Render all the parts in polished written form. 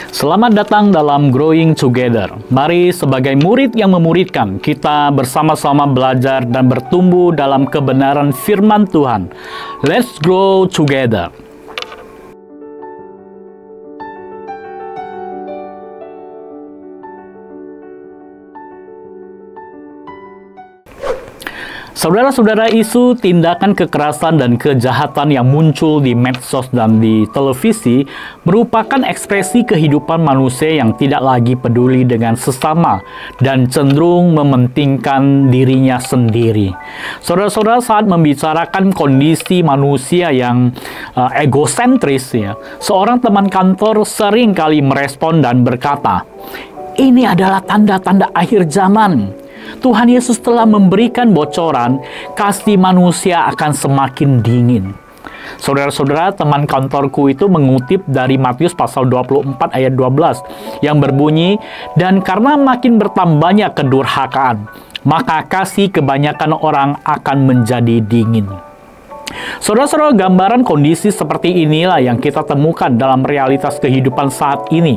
Selamat datang dalam Growing Together. Mari sebagai murid yang memuridkan, kita bersama-sama belajar dan bertumbuh dalam kebenaran firman Tuhan. Let's grow together. Saudara-saudara, isu tindakan kekerasan dan kejahatan yang muncul di medsos dan di televisi merupakan ekspresi kehidupan manusia yang tidak lagi peduli dengan sesama dan cenderung mementingkan dirinya sendiri. Saudara-saudara, saat membicarakan kondisi manusia yang egosentris, seorang teman kantor sering kali merespon dan berkata, "Ini adalah tanda-tanda akhir zaman. Tuhan Yesus telah memberikan bocoran, kasih manusia akan semakin dingin." Saudara-saudara, teman kantorku itu mengutip dari Matius pasal 24 ayat 12 yang berbunyi, "Dan karena makin bertambahnya kedurhakaan, maka kasih kebanyakan orang akan menjadi dingin." Saudara-saudara, gambaran kondisi seperti inilah yang kita temukan dalam realitas kehidupan saat ini.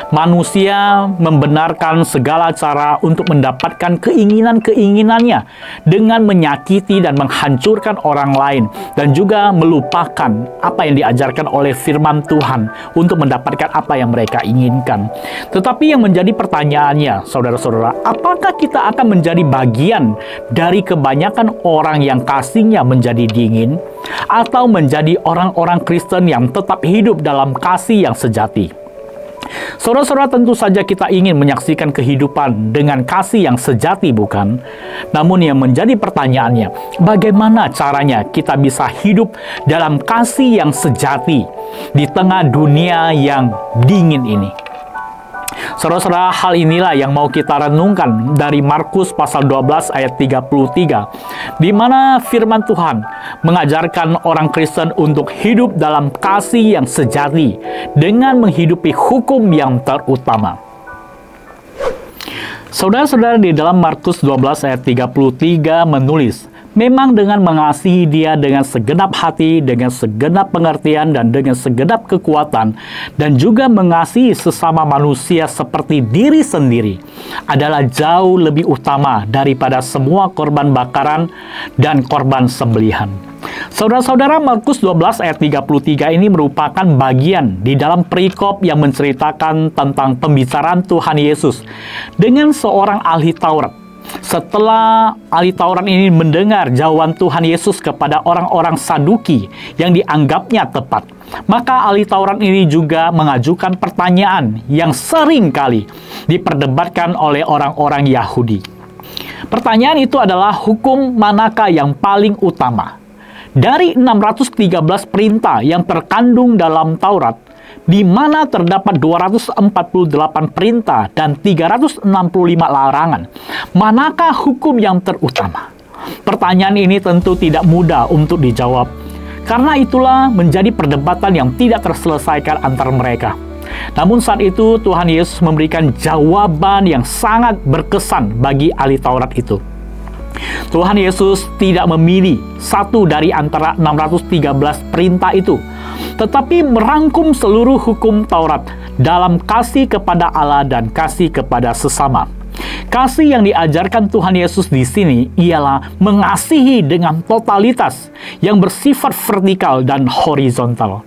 Manusia membenarkan segala cara untuk mendapatkan keinginan-keinginannya dengan menyakiti dan menghancurkan orang lain, dan juga melupakan apa yang diajarkan oleh firman Tuhan untuk mendapatkan apa yang mereka inginkan. Tetapi yang menjadi pertanyaannya, saudara-saudara, apakah kita akan menjadi bagian dari kebanyakan orang yang kasihnya menjadi dingin, atau menjadi orang-orang Kristen yang tetap hidup dalam kasih yang sejati? Saudara-saudara, tentu saja kita ingin menyaksikan kehidupan dengan kasih yang sejati, bukan? Namun yang menjadi pertanyaannya, bagaimana caranya kita bisa hidup dalam kasih yang sejati di tengah dunia yang dingin ini? Saudara-saudara, hal inilah yang mau kita renungkan dari Markus pasal 12 ayat 33, di mana firman Tuhan mengajarkan orang Kristen untuk hidup dalam kasih yang sejati dengan menghidupi hukum yang terutama. Saudara-saudara, di dalam Markus 12 ayat 33 menulis, "Memang dengan mengasihi Dia dengan segenap hati, dengan segenap pengertian, dan dengan segenap kekuatan, dan juga mengasihi sesama manusia seperti diri sendiri, adalah jauh lebih utama daripada semua korban bakaran dan korban sembelihan." Saudara-saudara, Markus 12 ayat 33 ini merupakan bagian di dalam perikop yang menceritakan tentang pembicaraan Tuhan Yesus dengan seorang ahli Taurat. Setelah ahli Taurat ini mendengar jawaban Tuhan Yesus kepada orang-orang Saduki yang dianggapnya tepat, maka ahli Taurat ini juga mengajukan pertanyaan yang sering kali diperdebatkan oleh orang-orang Yahudi. Pertanyaan itu adalah, hukum manakah yang paling utama? Dari 613 perintah yang terkandung dalam Taurat, di mana terdapat 248 perintah dan 365 larangan, manakah hukum yang terutama? Pertanyaan ini tentu tidak mudah untuk dijawab. Karena itulah menjadi perdebatan yang tidak terselesaikan antar mereka. Namun saat itu Tuhan Yesus memberikan jawaban yang sangat berkesan bagi ahli Taurat itu. Tuhan Yesus tidak memilih satu dari antara 613 perintah itu, tetapi merangkum seluruh hukum Taurat dalam kasih kepada Allah dan kasih kepada sesama. Kasih yang diajarkan Tuhan Yesus di sini ialah mengasihi dengan totalitas yang bersifat vertikal dan horizontal.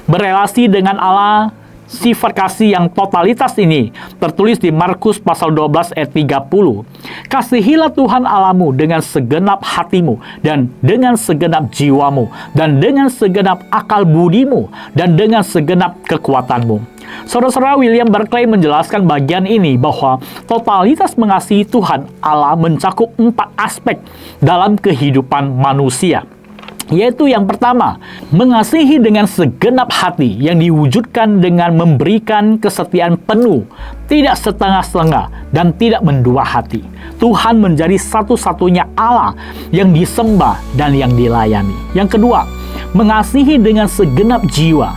Berelasi dengan Allah. Sifat kasih yang totalitas ini tertulis di Markus pasal 12 ayat 30. "Kasihilah Tuhan Allahmu dengan segenap hatimu, dan dengan segenap jiwamu, dan dengan segenap akal budimu, dan dengan segenap kekuatanmu." Saudara-saudara, William Barclay menjelaskan bagian ini bahwa totalitas mengasihi Tuhan Allah mencakup 4 aspek dalam kehidupan manusia. Yaitu yang pertama, mengasihi dengan segenap hati yang diwujudkan dengan memberikan kesetiaan penuh, tidak setengah-setengah, dan tidak mendua hati. Tuhan menjadi satu-satunya Allah yang disembah dan yang dilayani. Yang kedua, mengasihi dengan segenap jiwa.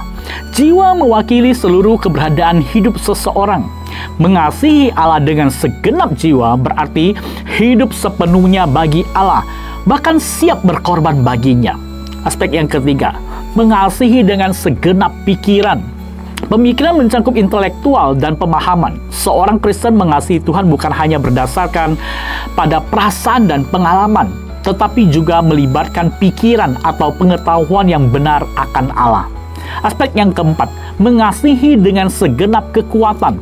Jiwa mewakili seluruh keberadaan hidup seseorang. Mengasihi Allah dengan segenap jiwa berarti hidup sepenuhnya bagi Allah, bahkan siap berkorban baginya. Aspek yang ketiga, mengasihi dengan segenap pikiran. Pemikiran mencakup intelektual dan pemahaman. Seorang Kristen mengasihi Tuhan bukan hanya berdasarkan pada perasaan dan pengalaman, tetapi juga melibatkan pikiran atau pengetahuan yang benar akan Allah. Aspek yang keempat, mengasihi dengan segenap kekuatan.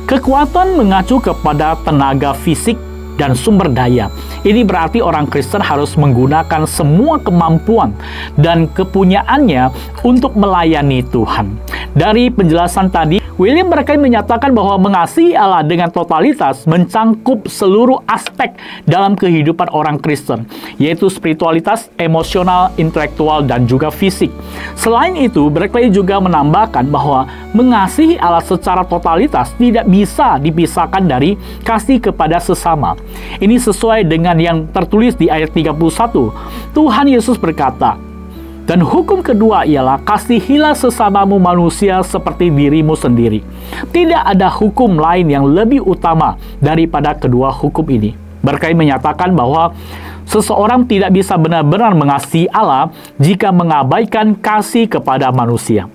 Kekuatan mengacu kepada tenaga fisik dan sumber daya. Ini berarti orang Kristen harus menggunakan semua kemampuan dan kepunyaannya untuk melayani Tuhan. Dari penjelasan tadi, William Barclay menyatakan bahwa mengasihi Allah dengan totalitas mencangkup seluruh aspek dalam kehidupan orang Kristen, yaitu spiritualitas, emosional, intelektual, dan juga fisik. Selain itu, Barclay juga menambahkan bahwa mengasihi Allah secara totalitas tidak bisa dipisahkan dari kasih kepada sesama. Ini sesuai dengan yang tertulis di ayat 31. Tuhan Yesus berkata, "Dan hukum kedua ialah kasihilah sesamamu manusia seperti dirimu sendiri." Tidak ada hukum lain yang lebih utama daripada kedua hukum ini. Barclay menyatakan bahwa seseorang tidak bisa benar-benar mengasihi Allah jika mengabaikan kasih kepada manusia.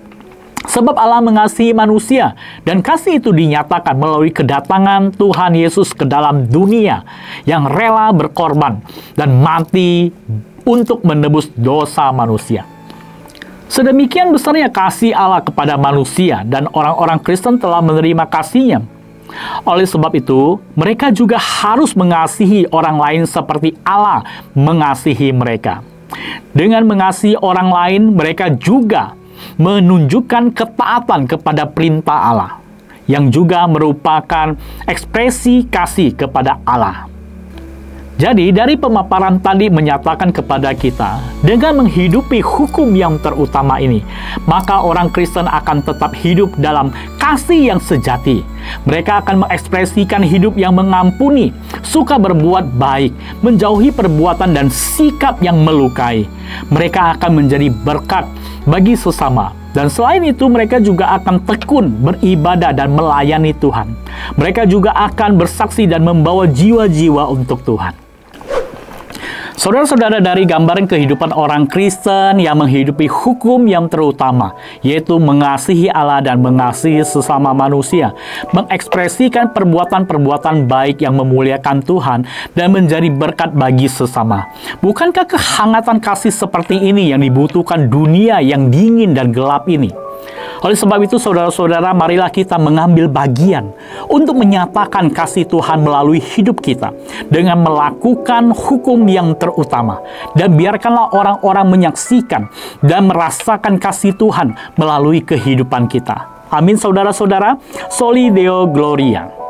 Sebab Allah mengasihi manusia, dan kasih itu dinyatakan melalui kedatangan Tuhan Yesus ke dalam dunia yang rela berkorban dan mati untuk menebus dosa manusia. Sedemikian besarnya kasih Allah kepada manusia, dan orang-orang Kristen telah menerima kasih-Nya. Oleh sebab itu, mereka juga harus mengasihi orang lain seperti Allah mengasihi mereka. Dengan mengasihi orang lain, mereka juga menunjukkan ketaatan kepada perintah Allah, yang juga merupakan ekspresi kasih kepada Allah. Jadi, dari pemaparan tadi menyatakan kepada kita, dengan menghidupi hukum yang terutama ini, maka orang Kristen akan tetap hidup dalam kasih yang sejati. Mereka akan mengekspresikan hidup yang mengampuni, suka berbuat baik, menjauhi perbuatan dan sikap yang melukai. Mereka akan menjadi berkat bagi sesama. Dan selain itu, mereka juga akan tekun beribadah dan melayani Tuhan. Mereka juga akan bersaksi dan membawa jiwa-jiwa untuk Tuhan. Saudara-saudara, dari gambaran kehidupan orang Kristen yang menghidupi hukum yang terutama, yaitu mengasihi Allah dan mengasihi sesama manusia, mengekspresikan perbuatan-perbuatan baik yang memuliakan Tuhan dan menjadi berkat bagi sesama. Bukankah kehangatan kasih seperti ini yang dibutuhkan dunia yang dingin dan gelap ini? Oleh sebab itu, saudara-saudara, marilah kita mengambil bagian untuk menyatakan kasih Tuhan melalui hidup kita dengan melakukan hukum yang terutama. Dan biarkanlah orang-orang menyaksikan dan merasakan kasih Tuhan melalui kehidupan kita. Amin, saudara-saudara. Soli Deo Gloria.